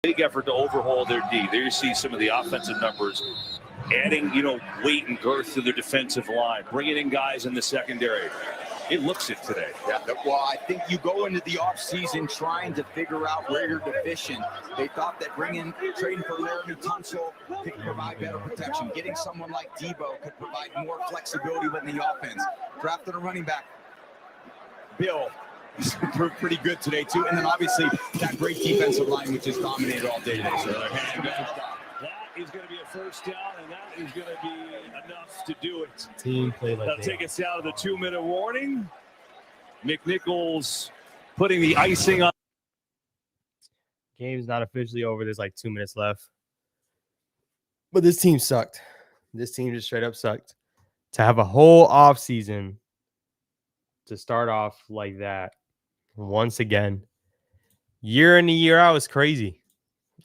big effort to overhaul their D. There you see some of the offensive numbers, adding, weight and girth to their defensive line, bringing in guys in the secondary. It looks it today. Yeah, well, I think you go into the offseason trying to figure out where you're deficient. They thought that trading for Laramie Tunsil could provide better protection. Getting someone like Debo could provide more flexibility within the offense. Drafted a running back, Bill, proved pretty good today too. And then obviously that great defensive line, which has dominated all day today. So that is going to be a first down, and that is going to be enough to do it. Team play like That'll take us out of the 2-minute warning. McNichols putting the icing on. Game's not officially over. There's like 2 minutes left. But this team sucked. This team just straight up sucked. To have a whole offseason to start off like that once again, year in and year out, is crazy.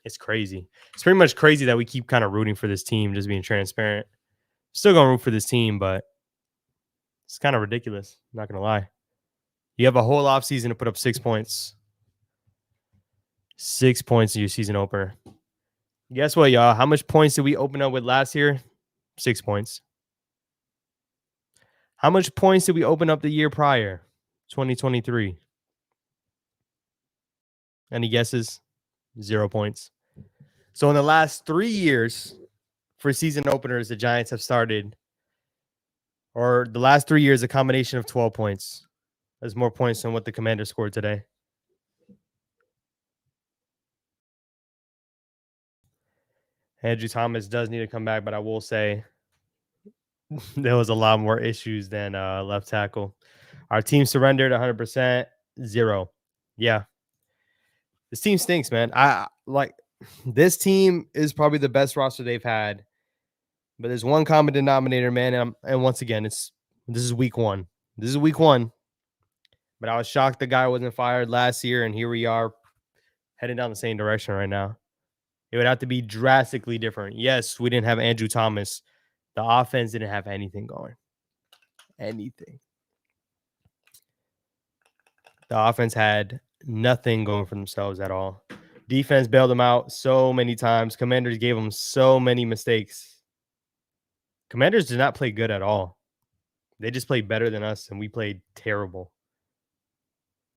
It's crazy. It's pretty much crazy that we keep kind of rooting for this team, just being transparent. Still going to root for this team, but it's kind of ridiculous. Not going to lie. You have a whole offseason to put up 6 points. 6 points in your season opener. Guess what, y'all? How much points did we open up with last year? 6 points. How much points did we open up the year prior? 2023. Any guesses? 0 points. So in the last 3 years for season openers, the Giants have started, or the last 3 years, a combination of 12 points. That's more points than what the Commanders scored today. Andrew Thomas does need to come back, but I will say there was a lot more issues than left tackle. Our team surrendered 100%, 0. Yeah. This team stinks, man. This team is probably the best roster they've had. But there's one common denominator, man. And once again, this is week one. This is week one. But I was shocked the guy wasn't fired last year, and here we are heading down the same direction right now. It would have to be drastically different. Yes, we didn't have Andrew Thomas. The offense didn't have anything going. Anything. The offense had nothing going for themselves at all. Defense bailed them out so many times. Commanders gave them so many mistakes. Commanders did not play good at all. They just played better than us, and we played terrible.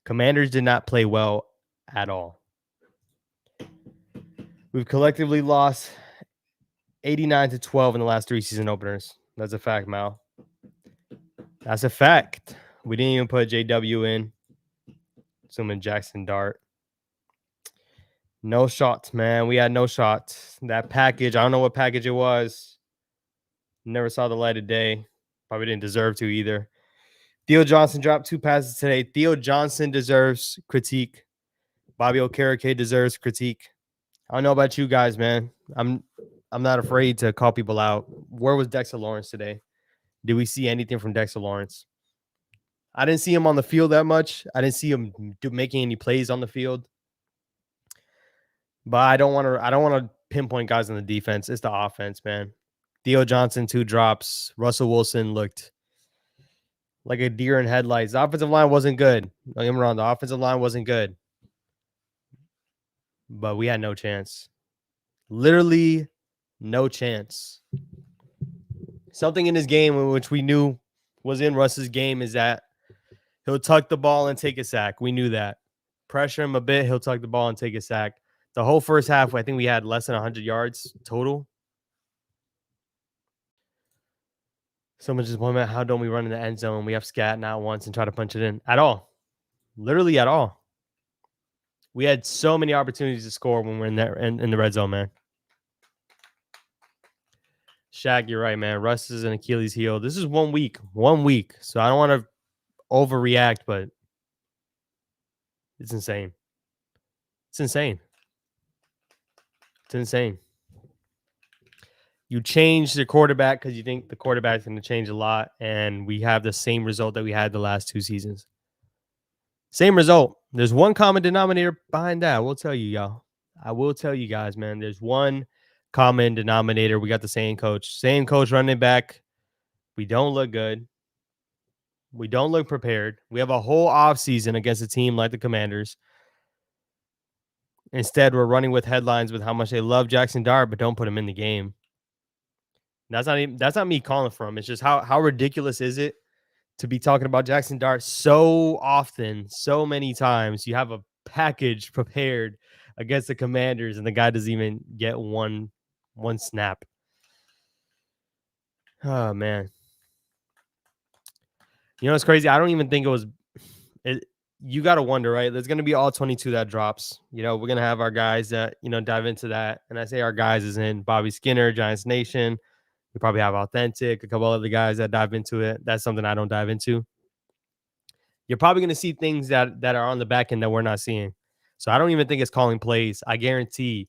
Commanders did not play well at all. We've collectively lost 89-12 in the last 3 season openers. That's a fact, Mal. That's a fact. We didn't even put JW in. Assuming Jackson Dart. No shots, man. We had no shots. That package, I don't know what package it was. Never saw the light of day. Probably didn't deserve to either. Theo Johnson dropped 2 passes today. Theo Johnson deserves critique. Bobby Okereke deserves critique. I don't know about you guys, man. I'm not afraid to call people out. Where was Dexter Lawrence today? Did we see anything from Dexter Lawrence? I didn't see him on the field that much. I didn't see him making any plays on the field. But I don't want to pinpoint guys on the defense. It's the offense, man. Theo Johnson, 2 drops. Russell Wilson looked like a deer in headlights. The offensive line wasn't good. Don't get me wrong. The offensive line wasn't good. But we had no chance. Literally no chance. Something in his game which we knew was in Russ's game is that he'll tuck the ball and take a sack. We knew that. Pressure him a bit, he'll tuck the ball and take a sack. The whole first half, I think we had less than 100 yards total. Someone just wondered, how don't we run in the end zone? We have scat not once and try to punch it in. At all. Literally at all. We had so many opportunities to score when we're in the red zone, man. Shaq, you're right, man. Russ is an Achilles heel. This is 1 week. 1 week. So I don't want to overreact, but it's insane. It's insane. It's insane. You change the quarterback because you think the quarterback's going to change a lot, and we have the same result that we had the last 2 seasons. Same result. There's one common denominator behind that. I will tell you, y'all. I will tell you guys, man. There's one common denominator. We got the same coach. Same coach running back. We don't look good. We don't look prepared. We have a whole offseason against a team like the Commanders. Instead, we're running with headlines with how much they love Jackson Dart, but don't put him in the game. That's not me calling for him. It's just how ridiculous is it to be talking about Jackson Dart so often, so many times. You have a package prepared against the Commanders, and the guy doesn't even get one snap. Oh man, you know what's crazy? I don't even think it was. You got to wonder, right? There's going to be all 22 that drops. You know, we're going to have our guys that dive into that, and I say our guys is in Bobby Skinner, Giants Nation. We probably have Authentic, a couple other guys that dive into it. That's something I don't dive into. You're probably going to see things that are on the back end that we're not seeing. So I don't even think it's calling plays. I guarantee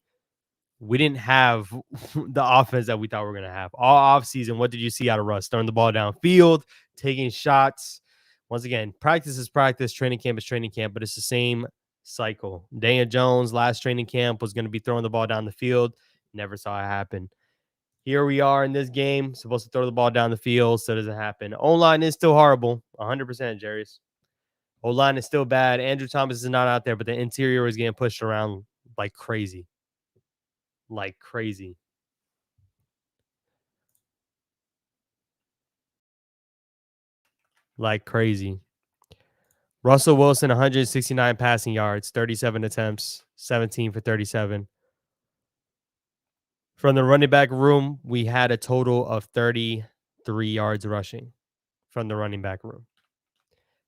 we didn't have the offense that we thought we were going to have. All offseason, what did you see out of Russ? Throwing the ball downfield, taking shots. Once again, practice is practice, training camp is training camp, but it's the same cycle. Daniel Jones, last training camp, was going to be throwing the ball down the field. Never saw it happen. Here we are in this game, supposed to throw the ball down the field, so it doesn't happen. O-line is still horrible, 100%, Jerry's. O-line is still bad. Andrew Thomas is not out there, but the interior is getting pushed around like crazy. Like crazy. Like crazy. Russell Wilson, 169 passing yards, 37 attempts, 17 for 37. From the running back room, we had a total of 33 yards rushing from the running back room.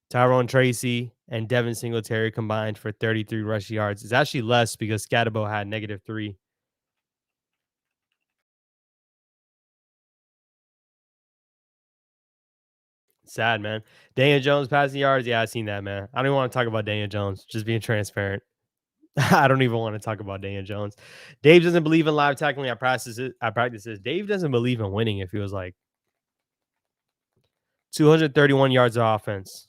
Tyrone Tracy and Devin Singletary combined for 33 rush yards. It's actually less because Scatterbo had -3. Sad, man. Daniel Jones passing yards. Yeah, I seen that, man. I don't even want to talk about Daniel Jones. Just being transparent. I don't even want to talk about Daniel Jones. Dave doesn't believe in live tackling at practices. Dave doesn't believe in winning. It feels like 231 yards of offense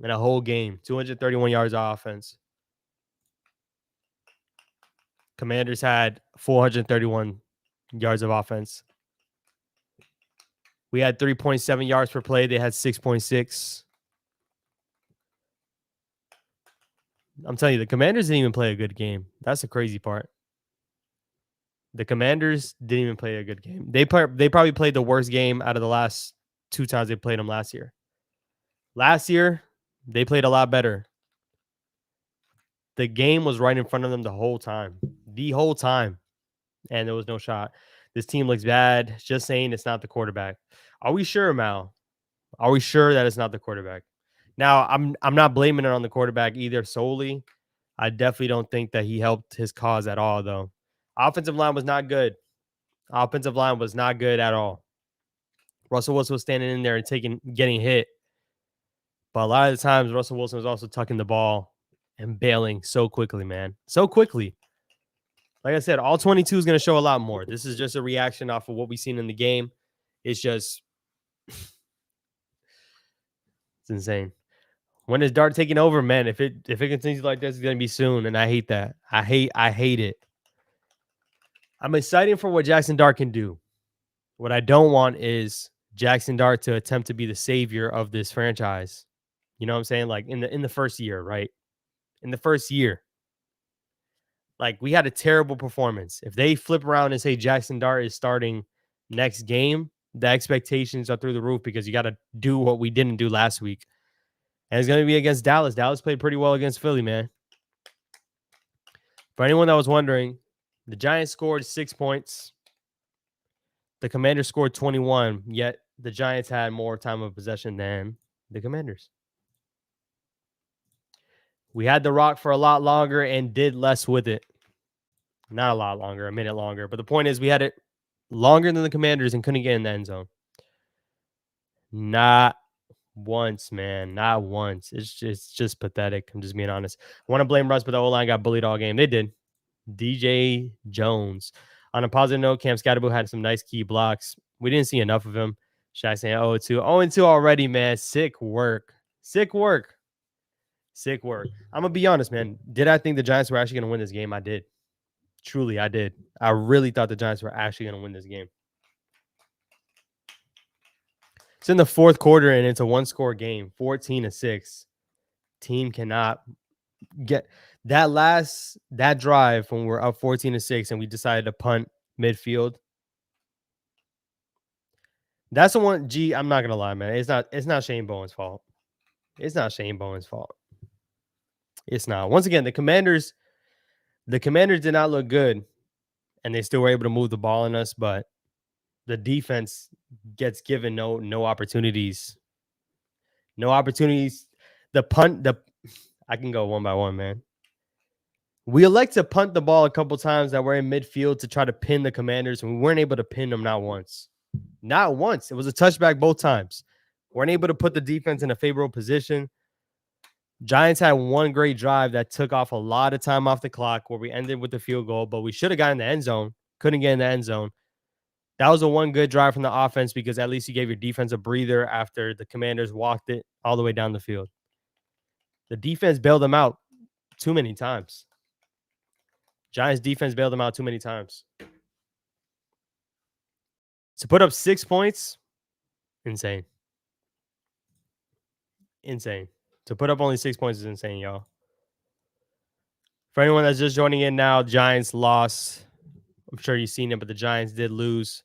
in a whole game. 231 yards of offense. Commanders had 431 yards of offense. We had 3.7 yards per play. They had 6.6. I'm telling you, the Commanders didn't even play a good game. That's the crazy part. The Commanders didn't even play a good game. They probably played the worst game out of the last 2 times they played them last year. Last year, they played a lot better. The game was right in front of them the whole time. The whole time. And there was no shot. This team looks bad. Just saying it's not the quarterback. Are we sure, Mal? Are we sure that it's not the quarterback? Now, I'm not blaming it on the quarterback either solely. I definitely don't think that he helped his cause at all, though. Offensive line was not good. Offensive line was not good at all. Russell Wilson was standing in there and getting hit. But a lot of the times, Russell Wilson was also tucking the ball and bailing so quickly, man. So quickly. Like I said, all 22 is going to show a lot more. This is just a reaction off of what we've seen in the game. It's just it's insane. When is Dart taking over, man? If it continues like this, it's gonna be soon, and I hate that. I hate it. I'm excited for what Jackson Dart can do. What I don't want is Jackson Dart to attempt to be the savior of this franchise. You know what I'm saying? Like in the first year, right? In the first year, like we had a terrible performance. If they flip around and say Jackson Dart is starting next game, the expectations are through the roof because you got to do what we didn't do last week. And it's going to be against Dallas. Dallas played pretty well against Philly, man. For anyone that was wondering, the Giants scored 6 points. The Commanders scored 21, yet the Giants had more time of possession than the Commanders. We had the rock for a lot longer and did less with it. Not a lot longer, a minute longer. But the point is we had it longer than the Commanders and couldn't get in the end zone. Not once, man. Not once. It's just pathetic. I'm just being honest. I want to blame Russ, but the O-line got bullied all game. They did. DJ Jones. On a positive note, Cam Scatterbo had some nice key blocks. We didn't see enough of him. Shaq saying 0-2. 0-2 already, man. Sick work. Sick work. Sick work. I'm going to be honest, man. Did I think the Giants were actually going to win this game? I did. Truly, I did. I really thought the Giants were actually going to win this game. It's in the fourth quarter, and it's a one-score game, 14-6. Team cannot get That drive when we're up 14-6 and we decided to punt midfield. That's the one. Gee, I'm not gonna lie, man. It's not Shane Bowen's fault. It's not Shane Bowen's fault. It's not. Once again, the Commanders did not look good, and they still were able to move the ball on us, but the defense gets given no opportunities. No opportunities. The punt, I can go one by one, man. We elect to punt the ball a couple times that we're in midfield to try to pin the Commanders, and we weren't able to pin them not once. Not once. It was a touchback both times. Weren't able to put the defense in a favorable position. Giants had one great drive that took off a lot of time off the clock where we ended with the field goal, but we should have gotten the end zone. Couldn't get in the end zone. That was a one good drive from the offense because at least you gave your defense a breather after the Commanders walked it all the way down the field. The defense bailed them out too many times. Giants defense bailed them out too many times. To put up 6 points, insane. Insane. To put up only 6 points is insane, y'all. For anyone that's just joining in now, Giants lost. I'm sure you've seen it, but the Giants did lose.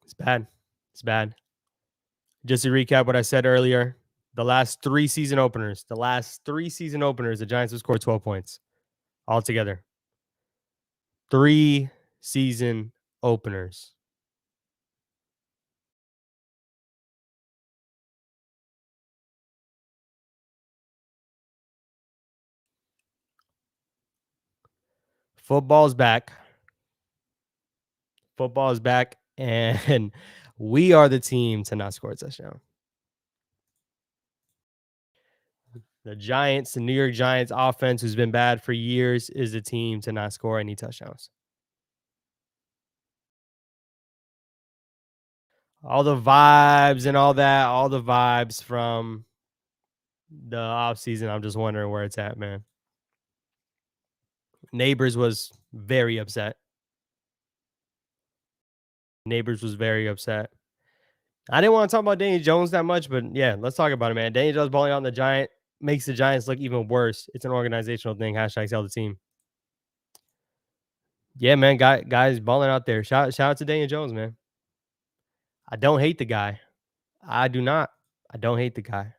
It's bad. It's bad. Just to recap what I said earlier, the last three season openers, the Giants have scored 12 points altogether. 3 season openers. Football's back. Football is back, and we are the team to not score a touchdown. The Giants, the New York Giants offense, who's been bad for years, is the team to not score any touchdowns. All the vibes and all that, all the vibes from the offseason, I'm just wondering where it's at, man. Neighbors was very upset. Neighbors was very upset. I didn't want to talk about Daniel Jones that much, but yeah, let's talk about it, man. Daniel Jones balling out on the Giant makes the Giants look even worse. It's an organizational thing. Hashtag sell the team. Yeah, man. Guys balling out there. Shout out to Daniel Jones, man. I don't hate the guy. I do not. I don't hate the guy.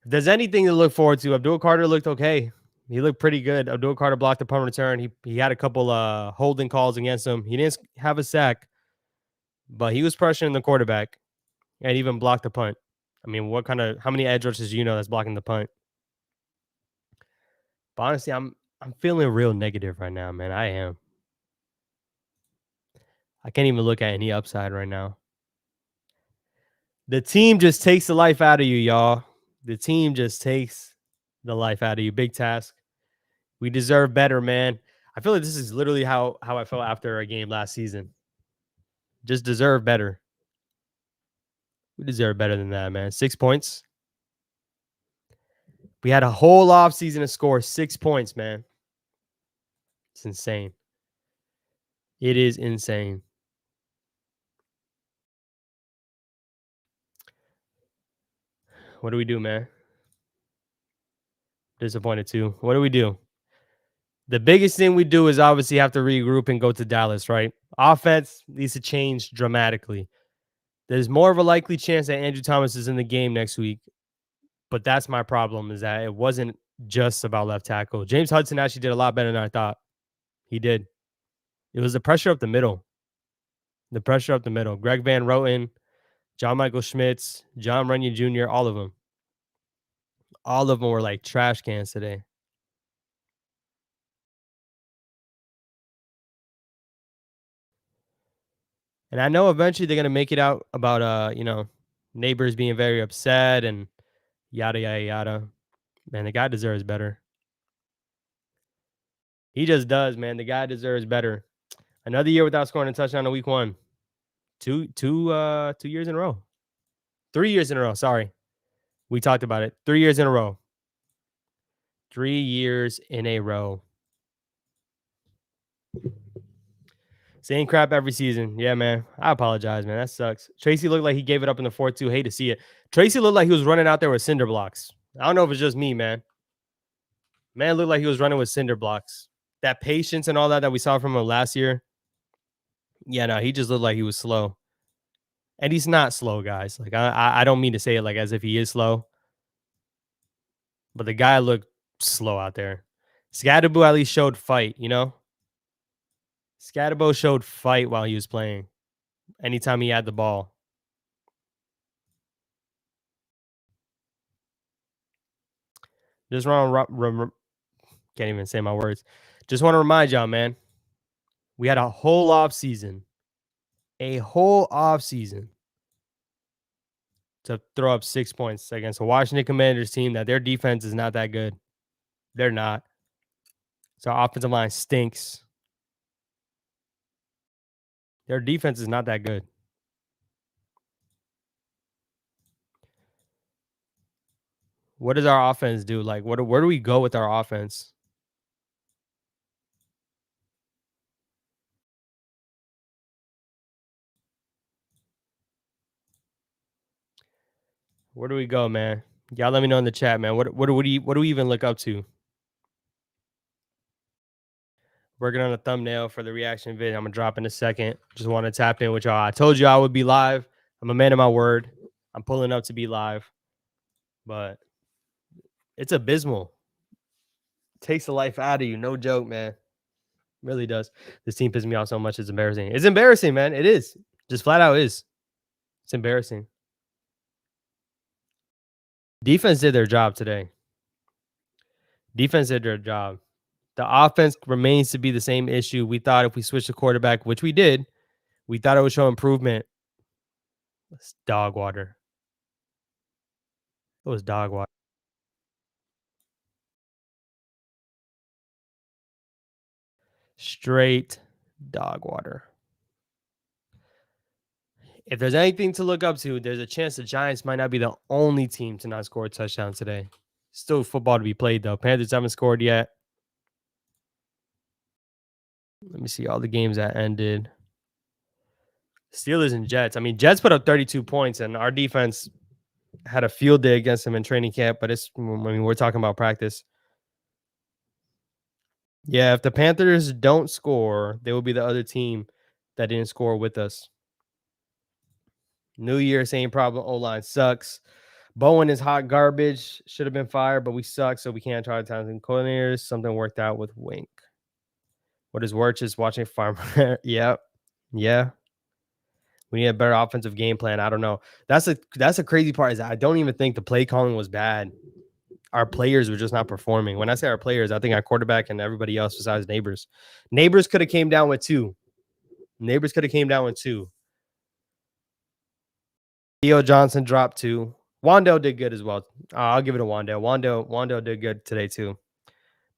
If there's anything to look forward to, Abdul Carter looked okay. He looked pretty good. Abdul Carter blocked the punt return. He had a couple holding calls against him. He didn't have a sack, but he was pressuring the quarterback and even blocked the punt. I mean, how many edge rushers do you know that's blocking the punt? But honestly, I'm feeling real negative right now, man. I am. I can't even look at any upside right now. The team just takes the life out of you, y'all. The team just takes the life out of you. Big task. We deserve better, man. I feel like this is literally how I felt after a game last season. Just deserve better. We deserve better than that, man. 6 points. We had a whole offseason to score 6 points, man. It's insane. It is insane. What do we do, man? Disappointed too. What do we do? The biggest thing we do is obviously have to regroup and go to Dallas, right? Offense needs to change dramatically. There's more of a likely chance that Andrew Thomas is in the game next week. But that's my problem, is that it wasn't just about left tackle. James Hudson actually did a lot better than I thought. He did. It was the pressure up the middle. The pressure up the middle. Greg Van Roten, John Michael Schmitz, John Runyon Jr., all of them. All of them were like trash cans today. And I know eventually they're gonna make it out about neighbors being very upset and yada yada yada. Man, the guy deserves better. He just does, man. The guy deserves better. Another year without scoring a touchdown in week 1. Two years in a row. 3 years in a row. Sorry. We talked about it. 3 years in a row. 3 years in a row. Same crap every season. Yeah, man. I apologize, man. That sucks. Tracy looked like he gave it up in the 4-2. Hate to see it. Tracy looked like he was running out there with cinder blocks. I don't know if it's just me, man. Man looked like he was running with cinder blocks. That patience and all that we saw from him last year. Yeah, no, he just looked like he was slow. And he's not slow, guys. Like I don't mean to say it like as if he is slow, but the guy looked slow out there. Scatterbo at least showed fight, you know? Scatterbo showed fight while he was playing. Anytime he had the ball. Just can't even say my words. Just want to remind y'all, man. We had a whole off season. A whole off season to throw up 6 points against a Washington Commanders team that their defense is not that good. They're not. So our offensive line stinks. Their defense is not that good. What does our offense do? Like, where do we go with our offense? Where do we go, man? Y'all let me know in the chat, man. What do we even look up to? Working on a thumbnail for the reaction video. I'm gonna drop in a second. Just want to tap in with y'all. I told you I would be live. I'm a man of my word. I'm pulling up to be live, but it's abysmal. Takes the life out of you. No joke, man. Really does. This team pisses me off so much. It's embarrassing. It's embarrassing, man. It is. Just flat out is. It's embarrassing. Defense did their job today. Defense did their job. The offense remains to be the same issue. We thought if we switched the quarterback, which we did, we thought it would show improvement. It's dog water. It was dog water. Straight dog water. If there's anything to look up to, there's a chance the Giants might not be the only team to not score a touchdown today. Still football to be played, though. Panthers haven't scored yet. Let me see all the games that ended. Steelers and Jets. I mean, Jets put up 32 points, and our defense had a field day against them in training camp, but we're talking about practice. Yeah, if the Panthers don't score, they will be the other team that didn't score with us. New Year, same problem. O-line sucks. Bowen is hot garbage. Should have been fired, but we suck, so we can't try talented coordinators. Something worked out with Wink. What is worse is watching Farmer. Yeah. We need a better offensive game plan. I don't know. That's a crazy part is I don't even think the play calling was bad. Our players were just not performing. When I say our players, I think our quarterback and everybody else besides Neighbors. Neighbors could have came down with two. Theo Johnson dropped 2. Wandell did good as well. I'll give it to Wandell. Wandell did good today too.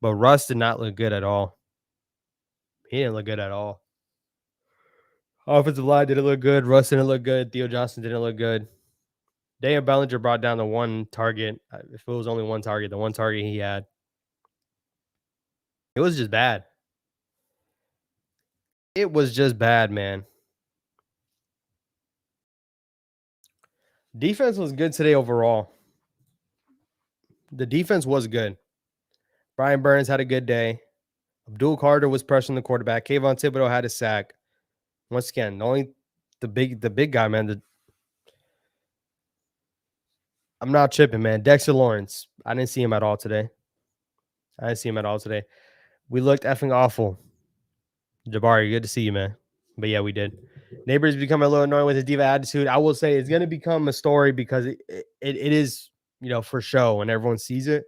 But Russ did not look good at all. He didn't look good at all. Offensive line didn't look good. Russ didn't look good. Theo Johnson didn't look good. Daniel Bellinger brought down the one target. If it was only one target, the one target he had. It was just bad. It was just bad, man. Defense was good today overall. The defense was good. Brian Burns had a good day. Abdul Carter was pressuring the quarterback. Kayvon Thibodeau had a sack. Once again, the big guy, man. I'm not tripping, man. Dexter Lawrence. I didn't see him at all today. We looked effing awful. Jabari, good to see you, man. But yeah, we did. Neighbors become a little annoying with his diva attitude. I will say it's going to become a story because it is, for show and everyone sees it.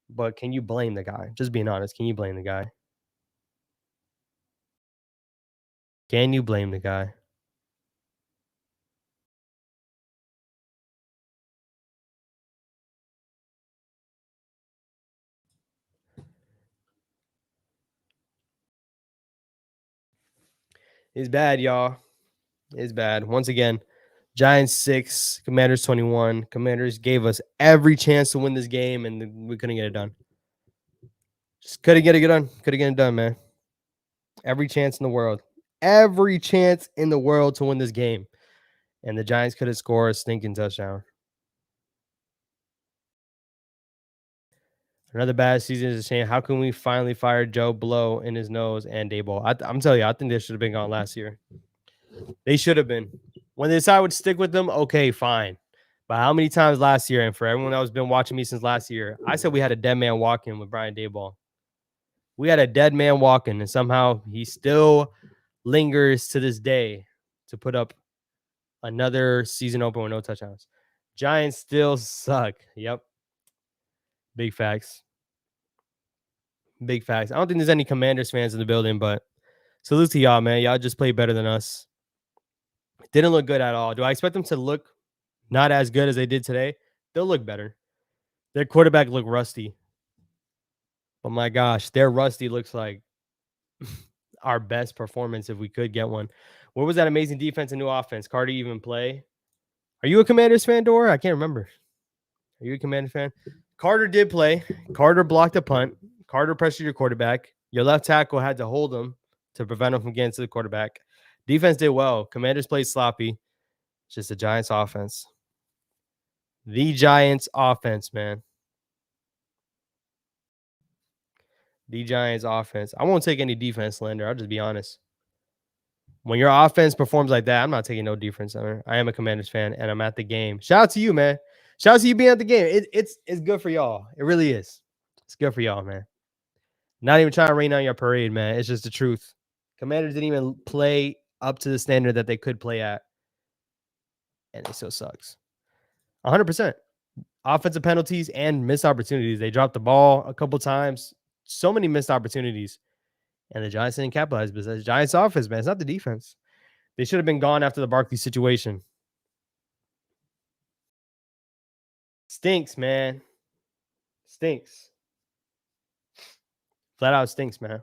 But can you blame the guy? Just being honest, can you blame the guy? Can you blame the guy? It's bad, y'all. It's bad. Once again, Giants 6, Commanders 21. Commanders gave us every chance to win this game, and we couldn't get it done. Just couldn't get it done. Couldn't get it done, man. Every chance in the world. every chance in the world to win this game. And the Giants could have scored a stinking touchdown. Another bad season is a shame. How can we finally fire Joe Blow in his nose and Dayball? I'm telling you, I think they should have been gone last year. They should have been. When they decided to stick with them, okay, fine. But how many times last year, and for everyone that has been watching me since last year, I said we had a dead man walking with Brian Dayball. We had a dead man walking, and somehow he still lingers to this day to put up another season open with no touchdowns. Giants still suck. Yep. Big facts. Big facts. I don't think there's any Commanders fans in the building, but salute to y'all, man. Y'all just play better than us. Didn't look good at all. Do I expect them to look not as good as they did today? They'll look better. Their quarterback looked rusty. But my gosh, their rusty looks like our best performance if we could get one. Where was that amazing defense and new offense? Carter even play? Are you a Commanders fan, Dora? I can't remember. Are you a Commanders fan? Carter did play. Carter blocked a punt. Carter pressured your quarterback. Your left tackle had to hold him to prevent him from getting to the quarterback. Defense did well. Commanders played sloppy. It's just the Giants offense. The Giants offense, man. The Giants offense. I won't take any defense slander. I'll just be honest. When your offense performs like that, I'm not taking no defense slander. I am a Commanders fan, and I'm at the game. Shout out to you, man. Shout out to you being at the game. It's good for y'all. It really is. It's good for y'all, man. Not even trying to rain on your parade, man. It's just the truth. Commanders didn't even play up to the standard that they could play at, and it still sucks. 100%. Offensive penalties and missed opportunities. They dropped the ball a couple times. So many missed opportunities. And the Giants didn't capitalize because the Giants offense, man. It's not the defense. They should have been gone after the Barkley situation. Stinks, man. Stinks. Flat out stinks, man.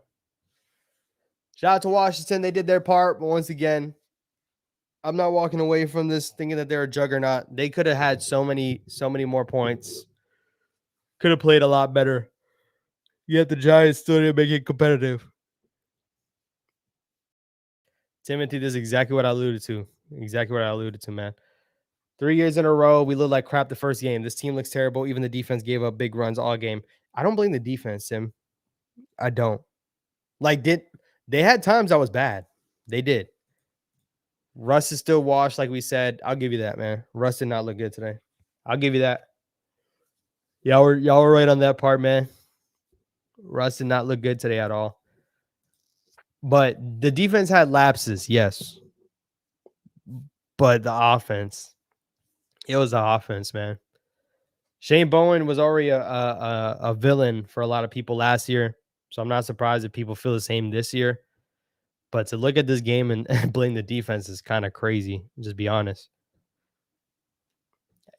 Shout out to Washington. They did their part. But once again, I'm not walking away from this thinking that they're a juggernaut. They could have had so many more points. Could have played a lot better. Yet the Giants still didn't make it competitive. Timothy, this is exactly what I alluded to. Exactly what I alluded to, man. 3 years in a row, we look like crap the first game. This team looks terrible. Even the defense gave up big runs all game. I don't blame the defense, Tim. I don't. They had times that was bad. They did. Russ is still washed, like we said. I'll give you that, man. Russ did not look good today. I'll give you that. Y'all were right on that part, man. Russ did not look good today at all. But the defense had lapses, yes. But the offense, it was the offense, man. Shane Bowen was already a villain for a lot of people last year, so I'm not surprised if people feel the same this year. But to look at this game and blame the defense is kind of crazy. Just be honest.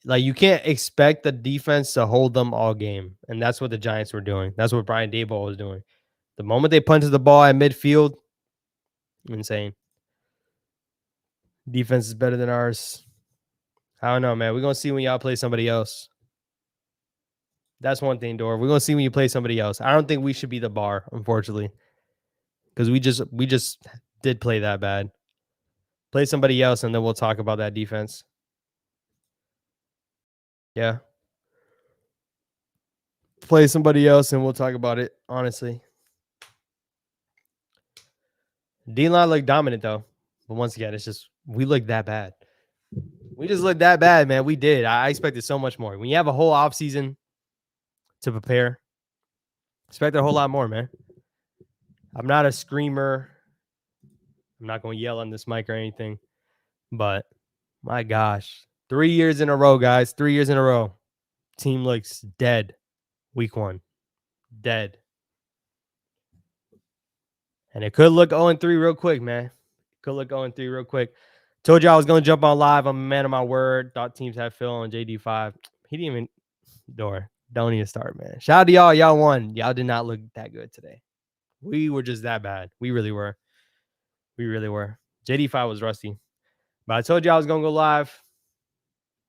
Like, you can't expect the defense to hold them all game, and that's what the Giants were doing. That's what Brian Daboll was doing. The moment they punted the ball at midfield, insane. Defense is better than ours. I don't know, man. We're going to see when y'all play somebody else. That's one thing, Dor. We're going to see when you play somebody else. I don't think we should be the bar, unfortunately, because we just did play that bad. Play somebody else, and then we'll talk about that defense. Yeah. Play somebody else, and we'll talk about it, honestly. D-line looked dominant, though. But once again, it's just we look that bad. We just look that bad, man. We did. I expected so much more. When you have a whole offseason to prepare, expect a whole lot more, man. I'm not a screamer. I'm not going to yell on this mic or anything. But, my gosh. 3 years in a row, guys. 3 years in a row. Team looks dead. Week 1. Dead. And it could look 0-3 real quick, man. Could look 0-3 real quick. Told you I was going to jump on live. I'm a man of my word. Thought teams had Phil on JD5. He didn't even... Don't even start, man. Shout out to y'all. Y'all won. Y'all did not look that good today. We were just that bad. We really were. We really were. JD5 was rusty. But I told you I was going to go live.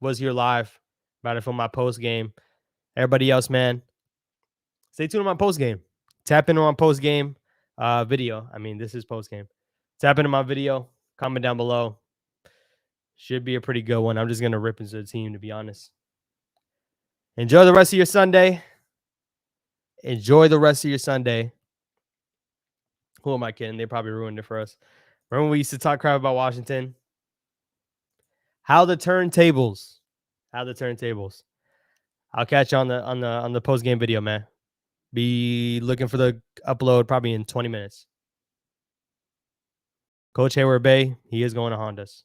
Was here live. About to film my post game. Everybody else, man, stay tuned on my post game. Tap in on my post game video. I mean, this is post game. Tap into my video. Comment down below. Should be a pretty good one. I'm just going to rip into the team, to be honest. Enjoy the rest of your Sunday. Enjoy the rest of your Sunday. Who am I kidding? They probably ruined it for us. Remember we used to talk crap about Washington? How the turntables. How the turntables. I'll catch you on the post game video, man. Be looking for the upload probably in 20 minutes. Coach Hayward Bay, he is going to Hondas.